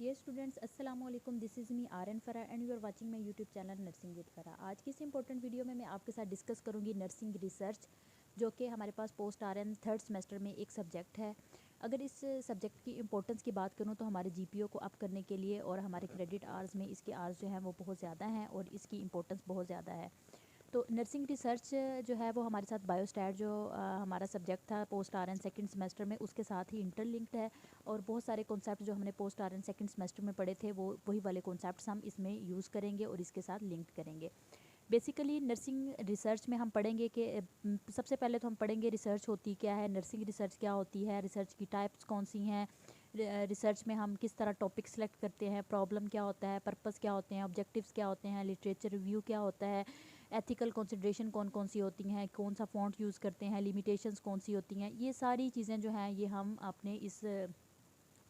Dear students, अस्सलाम वालेकुम। This is me R N Farah and you are watching my YouTube channel nursing with Farah. आज की इस important video में मैं आपके साथ डिस्कस करूंगी नर्सिंग रिसर्च, जो कि हमारे पास post R N third semester में एक सब्जेक्ट है। अगर इस सब्जेक्ट की इंपॉर्टेंस की बात करूं तो हमारे जीपीओ को अप करने के लिए और हमारे क्रेडिट आवर्स में इसके आवर्स जो हैं वो बहुत ज़्यादा हैं और इसकी इंपॉर्टेंस बहुत ज़्यादा है। तो नर्सिंग रिसर्च जो है वो हमारे साथ बायोस्टैट जो हमारा सब्जेक्ट था post R N second semester में, उसके साथ ही इंटरलिंक्ड है। और बहुत सारे कॉन्सेप्ट जो हमने post R N second semester में पढ़े थे वो वही वाले कॉन्सेप्ट्स हम इसमें यूज़ करेंगे और इसके साथ लिंक करेंगे। बेसिकली नर्सिंग रिसर्च में हम पढ़ेंगे कि सबसे पहले तो हम पढ़ेंगे रिसर्च होती क्या है, नर्सिंग रिसर्च क्या होती है, रिसर्च की टाइप्स कौन सी हैं, रिसर्च में हम किस तरह टॉपिक सेलेक्ट करते हैं, प्रॉब्लम क्या होता है, पर्पस क्या होते हैं, ऑब्जेक्टिव्स क्या होते हैं, लिटरेचर रिव्यू क्या होता है, एथिकल कंसिडरेशन कौन कौन सी होती हैं, कौन सा फॉन्ट यूज़ करते हैं, लिमिटेशंस कौन सी होती हैं। ये सारी चीज़ें जो हैं ये हम अपने इस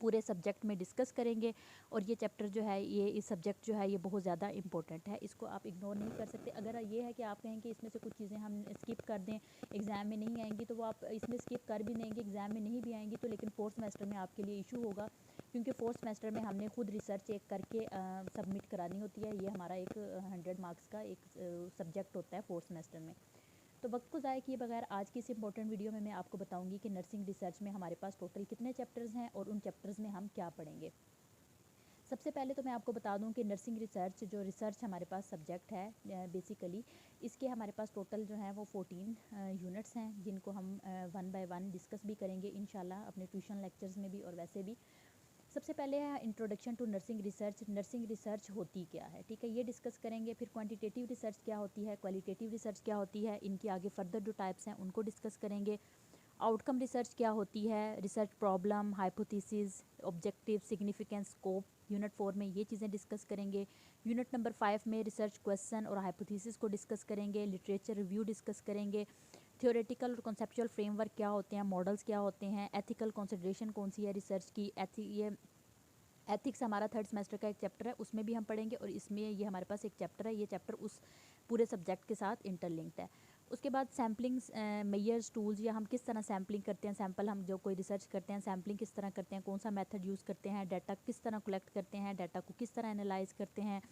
पूरे सब्जेक्ट में डिस्कस करेंगे। और ये चैप्टर जो है ये इस सब्जेक्ट जो है ये बहुत ज़्यादा इंपॉर्टेंट है, इसको आप इग्नोर नहीं कर सकते। अगर ये है कि आप कहें कि इसमें से कुछ चीज़ें हम स्किप कर दें, एग्ज़ाम में नहीं आएंगी, तो वो आप इसमें स्किप कर भी देंगे, एग्ज़ाम में नहीं भी आएंगी तो लेकिन फोर्थ सेमेस्टर में आपके लिए इशू होगा, क्योंकि फोर्थ सेमेस्टर में हमने खुद रिसर्च एक करके सबमिट करानी होती है। ये हमारा एक 100 मार्क्स का एक सब्जेक्ट होता है फोर्थ सेमेस्टर में। तो वक्त को ज़ाया किए बगैर आज की इस इंपॉर्टेंट वीडियो में मैं आपको बताऊंगी कि नर्सिंग रिसर्च में हमारे पास टोटल कितने चैप्टर्स हैं और उन चैप्टर्स में हम क्या पढ़ेंगे। सबसे पहले तो मैं आपको बता दूं कि नर्सिंग रिसर्च जो रिसर्च हमारे पास सब्जेक्ट है बेसिकली इसके हमारे पास टोटल जो है वो 14 यूनिट्स हैं, जिनको हम वन बाय वन डिस्कस भी करेंगे इंशाल्लाह अपने ट्यूशन लेक्चर्स में भी और वैसे भी। सबसे पहले है introduction to nursing research. Nursing research होती क्या है, ठीक है, ये डिस्कस करेंगे। फिर क्वांटिटेटिव रिसर्च क्या होती है, क्वालिटेटिव रिसर्च क्या होती है, इनके आगे फर्दर जो टाइप्स हैं उनको डिस्कस करेंगे। आउटकम रिसर्च क्या होती है, research problem, hypothesis, objective, significance, scope, unit 4 में ये चीज़ें डिस्कस करेंगे। यूनिट नंबर 5 में रिसर्च क्वेश्चन और हाइपोथेसिस को डिस्कस करेंगे, लिटरेचर रिव्यू डिस्कस करेंगे, थ्योरेटिकल और कॉन्सेप्चुअल फ्रेमवर्क क्या होते हैं, मॉडल्स क्या होते हैं, एथिकल कंसिडरेशन कौन सी है रिसर्च की, ये एथिक्स हमारा थर्ड सेमेस्टर का एक चैप्टर है, उसमें भी हम पढ़ेंगे। और इसमें ये हमारे पास एक चैप्टर है, ये चैप्टर उस पूरे सब्जेक्ट के साथ इंटरलिंक्ड है। उसके बाद सैम्पलिंग मेयर्स टूल्स, या हम किस तरह सैम्पलिंग करते हैं, सैम्पल हम जो कोई रिसर्च करते हैं सैम्पलिंग किस तरह करते हैं, कौन सा मेथड यूज़ करते हैं, डाटा किस तरह कलेक्ट करते हैं, डाटा को किस तरह एनालाइज करते हैं,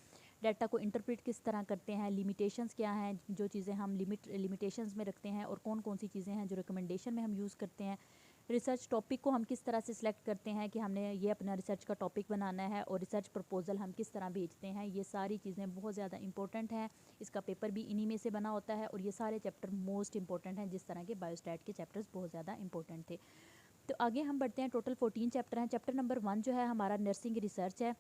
डाटा को इंटरप्रेट किस तरह करते हैं, लिमिटेशंस क्या हैं, जो चीज़ें हम लिमिटेशंस में रखते हैं, और कौन कौन सी चीज़ें हैं जो रिकमेंडेशन में हम यूज़ करते हैं। रिसर्च टॉपिक को हम किस तरह से सिलेक्ट करते हैं कि हमने ये अपना रिसर्च का टॉपिक बनाना है, और रिसर्च प्रपोजल हम किस तरह भेजते हैं। ये सारी चीज़ें बहुत ज़्यादा इंपॉर्टेंट हैं, इसका पेपर भी इन्हीं में से बना होता है। और ये सारे चैप्टर मोस्ट इंपॉर्टेंट हैं, जिस तरह के बायोस्टैट के चैप्टर्स बहुत ज़्यादा इंपॉर्टेंट थे। तो आगे हम बढ़ते हैं, टोटल 14 चैप्टर हैं। चैप्टर नंबर 1 जो है हमारा नर्सिंग रिसर्च है,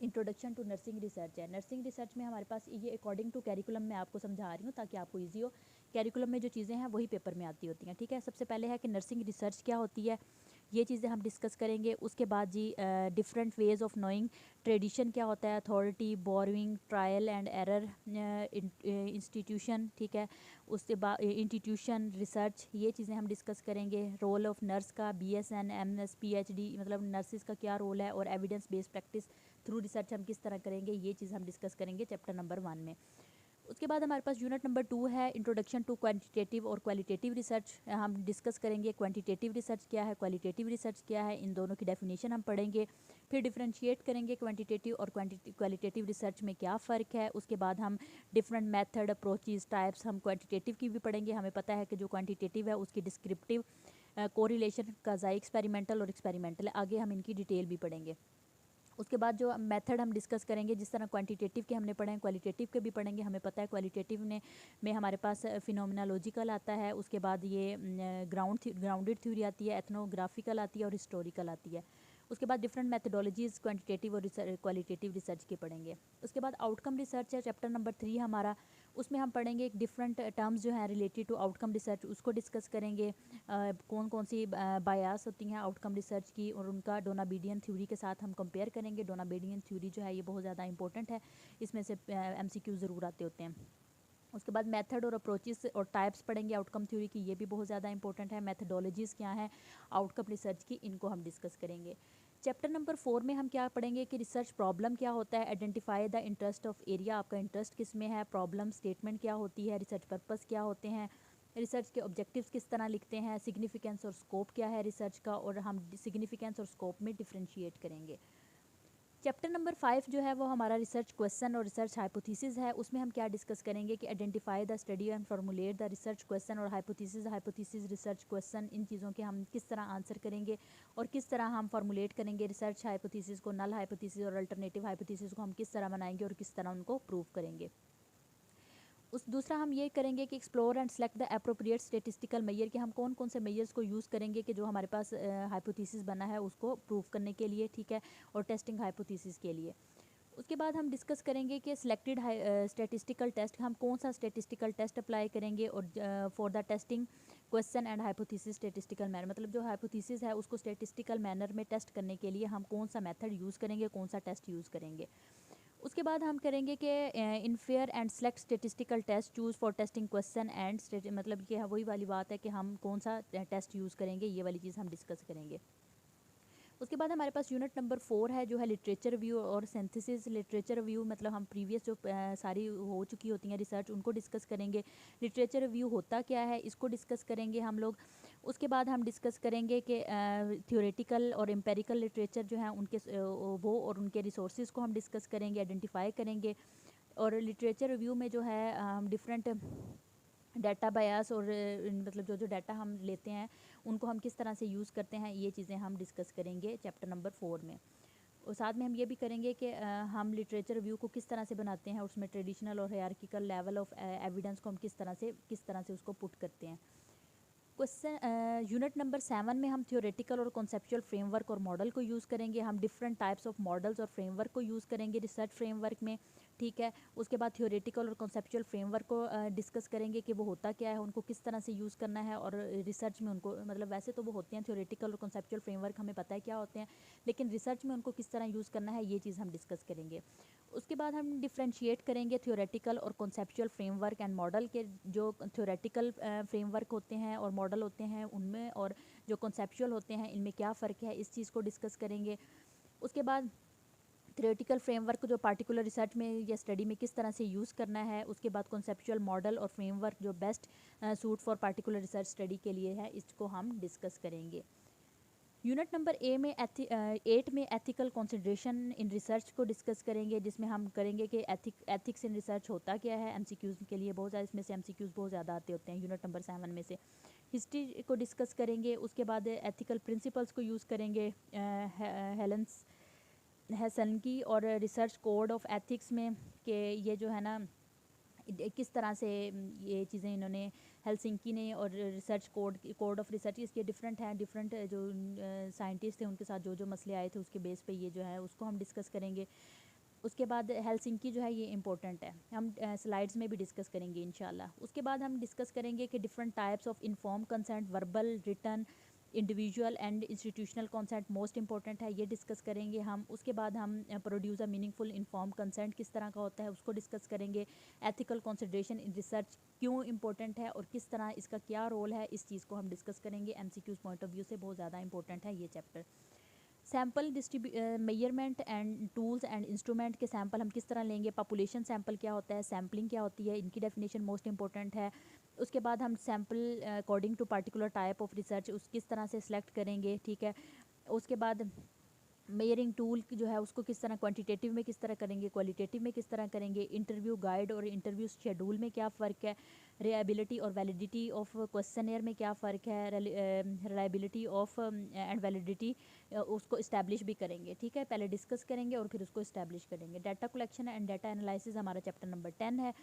इंट्रोडक्शन टू नर्सिंग रिसर्च है। नर्सिंग रिसर्च में हमारे पास ये अकॉर्डिंग टू कैरिकुलम मैं आपको समझा रही हूँ ताकि आपको ईजी हो। कैरिकुलम में जो चीज़ें हैं वही पेपर में आती होती हैं, ठीक है। सबसे पहले है कि नर्सिंग रिसर्च क्या होती है, ये चीज़ें हम डिस्कस करेंगे। उसके बाद जी different ways of knowing, tradition क्या होता है, authority, borrowing, trial and error, institution, ठीक है। उसके बाद इंस्टीट्यूशन, रिसर्च, ये चीज़ें हम डिस्कस करेंगे। रोल ऑफ नर्स का, BSN, MS, PhD, मतलब नर्सिस का क्या रोल है, और evidence based practice through research हम किस तरह करेंगे, ये चीज़ हम डिस्कस करेंगे चैप्टर नंबर 1 में। उसके बाद हमारे पास यूनिट नंबर 2 है, इंट्रोडक्शन टू क्वांटिटेटिव और क्वालिटेटिव रिसर्च। हम डिस्कस करेंगे क्वांटिटेटिव रिसर्च क्या है, क्वालिटेटिव रिसर्च क्या है, इन दोनों की डेफिनेशन हम पढ़ेंगे। फिर डिफरेंशिएट करेंगे क्वांटिटेटिव और क्वालिटेटिव रिसर्च में क्या फ़र्क है। उसके बाद हम डिफरेंट मेथड, अप्रोचेज, टाइप्स, हम क्वांटिटेटिव की भी पढ़ेंगे। हमें पता है कि जो क्वांटिटेटिव है उसकी डिस्क्रिप्टिव, कोरिलेशन, काज़ाई, एक्सपेरिमेंटल और एक्सपेरिमेंटल, आगे हम इनकी डिटेल भी पढ़ेंगे। उसके बाद जो मेथड हम डिस्कस करेंगे, जिस तरह क्वांटिटेटिव के हमने पढ़े हैं क्वालिटेटिव के भी पढ़ेंगे। हमें पता है क्वालिटेटिव में हमारे पास फिनोमिनोलॉजिकल आता है, उसके बाद ये ग्राउंडेड थ्योरी आती है, एथनोग्राफिकल आती है और हिस्टोरिकल आती है। उसके बाद डिफरेंट मेथडोलॉजीज क्वांटिटेटिव और क्वालिटेटिव रिसर्च के पढ़ेंगे। उसके बाद आउटकम रिसर्च है चैप्टर नंबर 3 हमारा, उसमें हम पढ़ेंगे एक डिफरेंट टर्म्स जो हैं रिलेटेड टू आउटकम रिसर्च, उसको डिस्कस करेंगे। कौन कौन सी बायास होती हैं आउटकम रिसर्च की, और उनका डोनाबेडियन थ्योरी के साथ हम कंपेयर करेंगे। डोनाबेडियन थ्योरी जो है ये बहुत ज़्यादा इंपॉर्टेंट है, इसमें से MCQ ज़रूर आते होते हैं। उसके बाद मेथड और अप्रोचेस और टाइप्स पढ़ेंगे आउटकम थ्योरी की, ये भी बहुत ज़्यादा इंपॉर्टेंट है। मेथडोलॉजीज़ क्या हैं आउटकम रिसर्च की, इनको हम डिस्कस करेंगे। चैप्टर नंबर 4 में हम क्या पढ़ेंगे कि रिसर्च प्रॉब्लम क्या होता है, identify the interest of area, आपका इंटरेस्ट किस में है, प्रॉब्लम स्टेटमेंट क्या होती है, रिसर्च पर्पस क्या होते हैं, रिसर्च के ऑब्जेक्टिव्स किस तरह लिखते हैं, सिग्निफिकेंस और स्कोप क्या है रिसर्च का, और हम सिग्निफिकेंस और स्कोप में डिफ्रेंशिएट करेंगे। चैप्टर नंबर 5 जो है वो हमारा रिसर्च क्वेश्चन और रिसर्च हाइपोथेसिस है। उसमें हम क्या डिस्कस करेंगे कि identify the study and formulate the research question और हाइपोथेसिस रिसर्च क्वेश्चन, इन चीज़ों के हम किस तरह आंसर करेंगे और किस तरह हम फॉर्मुलेट करेंगे रिसर्च हाइपोथेसिस को, नल हाइपोथेसिस और अल्टरनेटिव हाइपोथेसिस को हम किस तरह बनाएंगे और किस तरह उनको प्रूव करेंगे। उस दूसरा हम ये करेंगे कि explore and select the appropriate statistical measure, कि हम कौन कौन से मेजर्स को यूज़ करेंगे कि जो हमारे पास हाइपोथेसिस बना है उसको प्रूव करने के लिए, ठीक है, और टेस्टिंग हाइपोथेसिस के लिए। उसके बाद हम डिस्कस करेंगे कि सिलेक्टेड स्टेटिस्टिकल टेस्ट, हम कौन सा स्टेटिस्टिकल टेस्ट अप्लाई करेंगे और for the testing question and hypothesis statistical manner, मतलब जो हाइपोथेसिस है उसको स्टेटिस्टिकल मैनर में टेस्ट करने के लिए हम कौन सा मेथड यूज़ करेंगे, कौन सा टेस्ट यूज़ करेंगे। उसके बाद हम करेंगे कि infer and select statistical test choose for testing question and मतलब कि वही वाली बात है कि हम कौन सा टेस्ट यूज़ करेंगे, ये वाली चीज़ हम डिस्कस करेंगे। उसके बाद हमारे पास यूनिट नंबर 4 है जो है लिटरेचर व्यू और सिंथेसिस। लिटरेचर व्यू मतलब हम प्रीवियस जो सारी हो चुकी होती हैं रिसर्च उनको डिस्कस करेंगे। लिटरेचर व्यू होता क्या है इसको डिस्कस करेंगे हम लोग। उसके बाद हम डिस्कस करेंगे कि थ्योरेटिकल और एम्पेरिकल लिटरेचर जो है उनके वो और उनके रिसोर्सेज को हम डिस्कस करेंगे, आइडेंटिफाई करेंगे। और लिटरेचर रिव्यू में जो है हम डिफरेंट डाटा बायस और मतलब जो जो डाटा हम लेते हैं उनको हम किस तरह से यूज़ करते हैं, ये चीज़ें हम डिस्कस करेंगे चैप्टर नंबर 4 में। और साथ में हम ये भी करेंगे कि हम लिटरेचर रिव्यू को किस तरह से बनाते हैं, उसमें ट्रेडिशनल और हायरार्किकल लेवल ऑफ एविडेंस को हम किस तरह से उसको पुट करते हैं। क्वेश्चन यूनिट नंबर 7 में हम थ्योरेटिकल और कॉन्सेप्चुअल फ्रेमवर्क और मॉडल को यूज़ करेंगे। हम डिफरेंट टाइप्स ऑफ मॉडल्स और फ्रेमवर्क को यूज़ करेंगे रिसर्च फ्रेमवर्क में, ठीक है। उसके बाद थ्योरेटिकल और कॉन्सेप्चुअल फ्रेमवर्क को डिस्कस करेंगे कि वो होता क्या है, उनको किस तरह से यूज़ करना है और रिसर्च में उनको मतलब वैसे तो वो होते हैं थ्योरेटिकल और कॉन्सेप्चुअल फ्रेमवर्क हमें पता है क्या होते हैं, लेकिन रिसर्च में उनको किस तरह यूज़ करना है ये चीज़ हम डिस्कस करेंगे। उसके बाद हम डिफ्रेंशिएट करेंगे थ्योरेटिकल और कॉन्सेप्चुअल फ्रेमवर्क एंड मॉडल के। जो थ्योरेटिकल फ्रेमवर्क होते हैं और मॉडल होते हैं उनमें और जो कॉन्सेप्चुअल होते हैं इनमें क्या फ़र्क है, इस चीज़ को डिस्कस करेंगे। उसके बाद थ्योरेटिकल फ्रेमवर्क जो पार्टिकुलर रिसर्च में या स्टडी में किस तरह से यूज़ करना है, उसके बाद कॉन्सेप्चुअल मॉडल और फ्रेमवर्क जो best suit for particular research study के लिए है, इसको हम डिस्कस करेंगे। यूनिट नंबर 8 में एथिकल कंसिडरेशन इन रिसर्च को डिस्कस करेंगे, जिसमें हम करेंगे कि एथिक्स इन रिसर्च होता क्या है। एमसीक्यूज़ के लिए बहुत ज़्यादा इसमें से एमसीक्यूज़ बहुत ज़्यादा आते होते हैं यूनिट नंबर 7 में से। हिस्ट्री को डिस्कस करेंगे। उसके बाद एथिकल प्रिंसिपल्स को यूज़ करेंगे हेलेंस हेसनकी और रिसर्च कोड ऑफ एथिक्स में, कि ये जो है ना किस तरह से ये चीज़ें इन्होंने हेलसिंकी ने और रिसर्च कोड ऑफ रिसर्च इसके डिफरेंट हैं, डिफरेंट जो साइंटिस्ट थे उनके साथ जो जो मसले आए थे उसके बेस पे ये जो है उसको हम डिस्कस करेंगे। उसके बाद हेलसिंकी जो है ये इंपॉर्टेंट है, हम स्लाइड्स में भी डिस्कस करेंगे इंशाल्लाह। उसके बाद हम डिस्कस करेंगे कि different types of inform consent, verbal, written, individual and institutional consent most important है, ये डिस्कस करेंगे हम। उसके बाद हम produce a meaningful inform consent किस तरह का होता है उसको डिस्कस करेंगे। एथिकल कंसिडरेशन इन रिसर्च क्यों इंपॉर्टेंट है और किस तरह इसका क्या रोल है, इस चीज़ को हम डिस्कस करेंगे। एमसीक्यूज पॉइंट ऑफ व्यू से बहुत ज़्यादा इंपॉर्टेंट है ये chapter. Sample measurement and tools and instrument के सैम्पल हम किस तरह लेंगे, पॉपुलेशन सैम्पल क्या होता है, सैम्पलिंग क्या होती है, इनकी डेफिनेशन मोस्ट इंपॉर्टेंट है। उसके बाद हम sample according to particular type of research उस किस तरह से सिलेक्ट करेंगे, ठीक है। उसके बाद मेजरिंग टूल जो है उसको किस तरह क्वांटिटेटिव में किस तरह करेंगे, क्वालिटेटिव में किस तरह करेंगे, इंटरव्यू गाइड और इंटरव्यू शेड्यूल में क्या फ़र्क है, रिलायबिलिटी और वैलिडिटी ऑफ क्वेश्चनियर में क्या फ़र्क है, रिलायबिलिटी ऑफ एंड वैलिडिटी उसको इस्टेब्लिश भी करेंगे, ठीक है। पहले डिस्कस करेंगे और फिर उसको इस्टेब्लिश करेंगे। Data collection and data analysis हमारा चैप्टर नंबर 10 है।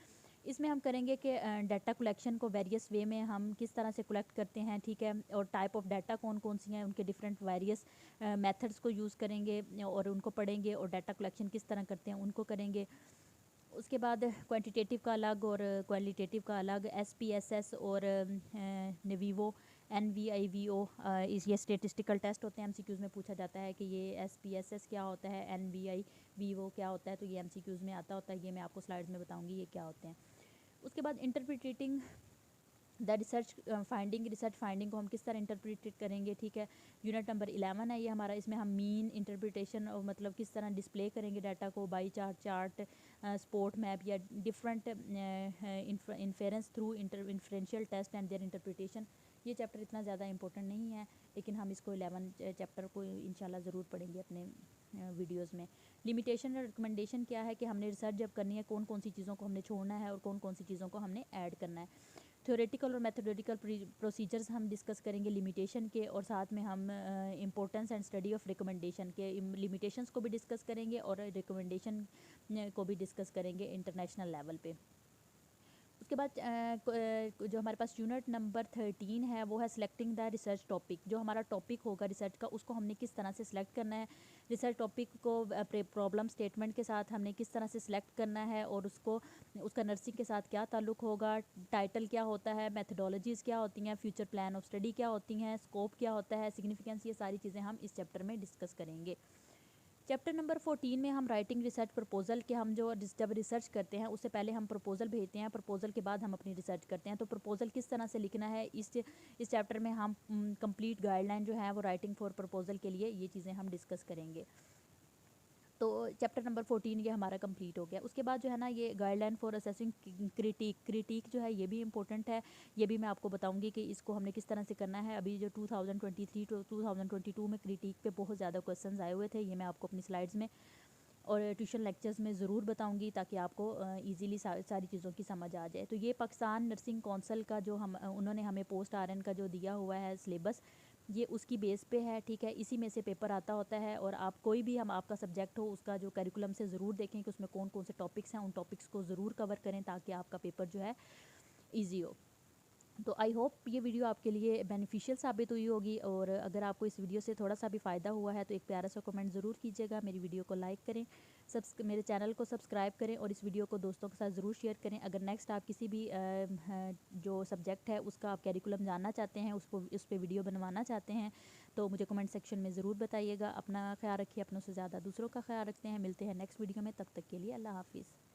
इसमें हम करेंगे कि डाटा कलेक्शन को वेरियस वे में हम किस तरह से कलेक्ट करते हैं, ठीक है, और टाइप ऑफ डाटा कौन कौन सी हैं, उनके डिफरेंट वेरियस मेथड्स को यूज़ करेंगे और उनको पढ़ेंगे, और डाटा कलेक्शन किस तरह करते हैं उनको करेंगे। उसके बाद क्वांटिटेटिव का अलग और क्वालिटेटिव का अलग, एसपीएसएस और नेवीवो एनवीआईवीओ ये स्टेटिस्टिकल टेस्ट होते हैं, एमसीक्यूज़ में पूछा जाता है कि ये एसपीएसएस क्या होता है, एनवीआईवीओ क्या होता है, तो ये एमसीक्यूज़ में आता होता है। ये मैं आपको स्लाइड्स में बताऊंगी ये क्या होते हैं। उसके बाद इंटरप्रिटेटिंग द रिसर्च फाइंडिंग को हम किस तरह इंटरप्रिटेट करेंगे, ठीक है। यूनिट नंबर 11 है ये हमारा। इसमें हम मीन इंटरप्रिटेशन और मतलब किस तरह डिस्प्ले करेंगे डाटा को, बाई चार्ट स्पोर्ट मैप या different inference through inferential test and their interpretation. ये चैप्टर इतना ज़्यादा इंपॉर्टेंट नहीं है, लेकिन हम इसको 11 चैप्टर को इंशाल्लाह ज़रूर पढ़ेंगे अपने वीडियोस में। लिमिटेशन और रिकमेंडेशन क्या है कि हमने रिसर्च जब करनी है कौन कौन सी चीज़ों को हमने छोड़ना है और कौन कौन सी चीज़ों को हमने ऐड करना है। थ्योरेटिकल और मैथोडेटिकल प्रोसीजर्स हम डिस्कस करेंगे लिमिटेशन के, और साथ में हम importance and study of recommendation के लिमिटेशंस को भी डिस्कस करेंगे और रिकमेंडेशन को भी डिस्कस करेंगे इंटरनेशनल लेवल पे। उसके बाद जो हमारे पास यूनिट नंबर 13 है वो है सिलेक्टिंग द रिसर्च टॉपिक। जो हमारा टॉपिक होगा रिसर्च का उसको हमने किस तरह से सिलेक्ट करना है, रिसर्च टॉपिक को प्रॉब्लम स्टेटमेंट के साथ हमने किस तरह से सिलेक्ट करना है और उसको उसका नर्सिंग के साथ क्या ताल्लुक़ होगा, टाइटल क्या होता है, मेथडोलॉजीज़ क्या होती हैं, फ्यूचर प्लान ऑफ स्टडी क्या होती हैं, स्कोप क्या होता है, सिग्निफिकेंस, ये सारी चीज़ें हम इस चैप्टर में डिस्कस करेंगे। चैप्टर नंबर 14 में हम राइटिंग रिसर्च प्रपोजल के, हम जो जब रिसर्च करते हैं उससे पहले हम प्रपोजल भेजते हैं, प्रपोजल के बाद हम अपनी रिसर्च करते हैं। तो प्रपोजल किस तरह से लिखना है इस चैप्टर में हम कंप्लीट गाइडलाइन जो है वो राइटिंग फॉर प्रपोजल के लिए ये चीज़ें हम डिस्कस करेंगे। तो चैप्टर नंबर 14 ये हमारा कंप्लीट हो गया। उसके बाद जो है ना ये गाइडलाइन फॉर असेसिंग क्रिटिक जो है ये भी इंपॉर्टेंट है। ये भी मैं आपको बताऊंगी कि इसको हमने किस तरह से करना है। अभी जो 2023 टू 2022 में क्रिटिक पे बहुत ज़्यादा क्वेश्चंस आए हुए थे, ये मैं आपको अपनी स्लाइड्स में और ट्यूशन लेक्चर्स में ज़रूर बताऊंगी ताकि आपको इजीली सारी चीज़ों की समझ आ जाए। तो ये पाकिस्तान नर्सिंग कौंसल का जो हम उन्होंने हमें पोस्ट आरएन का जो दिया हुआ है सिलेबस, ये उसकी बेस पे है, ठीक है। इसी में से पेपर आता होता है और आप कोई भी हम आपका सब्जेक्ट हो उसका जो करिकुलम से ज़रूर देखें कि उसमें कौन कौन से टॉपिक्स हैं, उन टॉपिक्स को ज़रूर कवर करें ताकि आपका पेपर जो है ईजी हो। तो आई होप ये वीडियो आपके लिए बेनिफिशियल साबित हुई होगी, और अगर आपको इस वीडियो से थोड़ा सा भी फ़ायदा हुआ है तो एक प्यारा सा कमेंट ज़रूर कीजिएगा, मेरी वीडियो को लाइक करें, मेरे चैनल को सब्सक्राइब करें और इस वीडियो को दोस्तों के साथ ज़रूर शेयर करें। अगर नेक्स्ट आप किसी भी जो सब्जेक्ट है उसका आप कैरिकुलम जानना चाहते हैं, उस पर वीडियो बनवाना चाहते हैं तो मुझे कमेंट सेक्शन में ज़रूर बताइएगा। अपना ख्याल रखिए, अपनों से ज़्यादा दूसरों का ख्याल रखते हैं। मिलते हैं नेक्स्ट वीडियो में, तब तक के लिए अल्लाह हाफिज़।